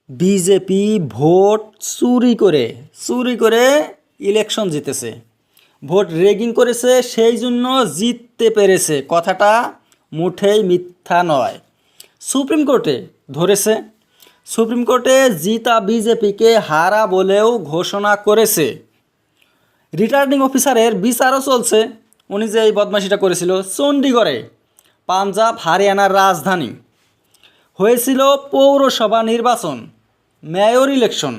BJP vote চুরি করে election জিতেছে, ভোট রেগিং করেছে, সেই জন্য জিততে পেরেছে। কথাটা মুঠেই মিথ্যা নয়। সুপ্রিম কোর্টে ধরেছে, সুপ্রিম কোর্টে জিতা বিজেপিকে হারা বলেও ঘোষণা করেছে। রিটার্নিং অফিসারের বিচারও চলছে। উনি যে এই বদমাশিটা করেছিল চণ্ডীগড়ে, পাঞ্জাব হরিয়ানার রাজধানী, হয়েছিল পৌরসভা নির্বাচন, মেয়র ইলেকশন।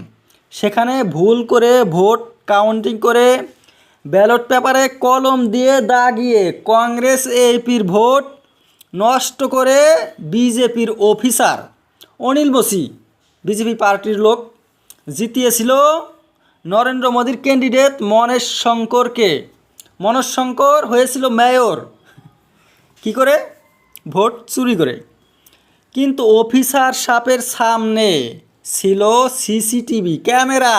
সেখানে ভুল করে ভোট কাউন্টিং করে ব্যালট পেপারে কলম দিয়ে দাগিয়ে কংগ্রেস এপির ভোট নষ্ট করে বিজেপির অফিসার অনিল বসি, বিজেপি পার্টির লোক, জিতিয়েছিল নরেন্দ্র মোদীর ক্যান্ডিডেট মনোজ শঙ্করকে। মনোজ শঙ্কর হয়েছিল মেয়র কি করে? ভোট চুরি করে। কিন্তু অফিসার সাপের সামনে ছিল সিসিটিভি ক্যামেরা।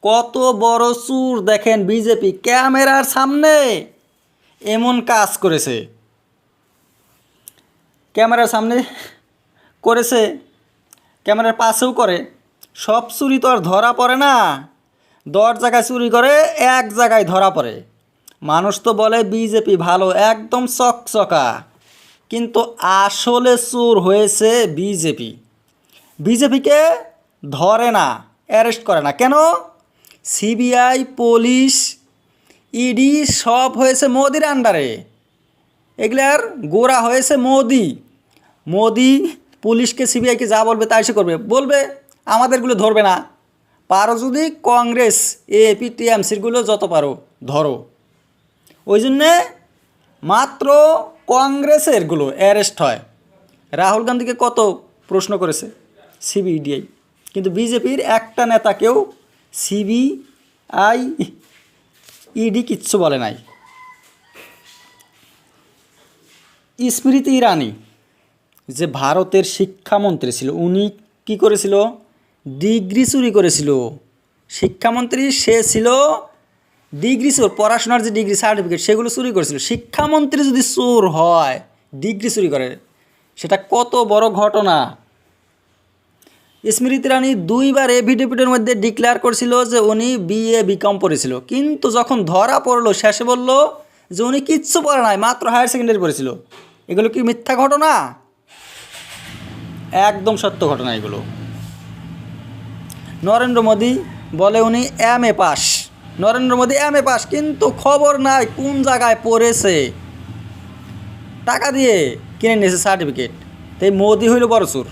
কত বড় চুর দেখেন, বিজেপি ক্যামেরার সামনে এমন কাজ করেছে। ক্যামেরার সামনে করেছে, ক্যামেরার পাশেও করে। সব চুরি তো আর ধরা পড়ে না, 10 জায়গায় চুরি করে 1 জায়গায় ধরা পড়ে। মানুষ তো বলে বিজেপি ভালো, একদম চকচকা, কিন্তু আসলে চোর হয়েছে বিজেপি। বিজেপিকে ধরে না, অ্যারেস্ট করে না। কেন? সিবিআই, পুলিশ, ইডি সব হয়েছে মোদির আন্ডারে। এগুলার গোড়া হয়েছে মোদি পুলিশকে, সিবিআইকে যা বলবে তাই সে বলবে, আমাদেরগুলো ধরবে না। পারো যদি কংগ্রেস এপি টিএমসিরগুলো যত পারো ধরো। ওই জন্যে মাত্র কংগ্রেসেরগুলো অ্যারেস্ট হয়। রাহুল গান্ধীকে কত প্রশ্ন করেছে সিবিআই, কিন্তু বিজেপির একটা নেতাকেও সিবিআই, ইডি কিচ্ছু বলে নাই। স্মৃতি ইরানি যে ভারতের শিক্ষামন্ত্রী ছিল, উনি কি করেছিল? ডিগ্রি চুরি করেছিল। শিক্ষামন্ত্রী সে ছিল, ডিগ্রি চোর, পড়াশোনার যে ডিগ্রি সার্টিফিকেট সেগুলো চুরি করেছিল। শিক্ষামন্ত্রী যদি চোর হয়, ডিগ্রি চুরি করে, সেটা কত বড় ঘটনা। স্মৃতি ইরানি 2বার এভিডেভিটের মধ্যে ডিক্লেয়ার করেছিল যে উনি বিএ বিকম পড়েছিল, কিন্তু যখন ধরা পড়লো শেষে বলল যে উনি কিচ্ছু পড়ে নাই, মাত্র হায়ার সেকেন্ডারি পড়েছিল। এগুলো কি মিথ্যা ঘটনা? একদম সত্য ঘটনা এগুলো। নরেন্দ্র মোদী বলে উনি MA pass, Narendra Modi MA pass, কিন্তু খবর নাই কোন জায়গায় পড়েছে। টাকা দিয়ে কিনে নিয়েছে সার্টিফিকেট। তাই মোদী হইল বড় চোর।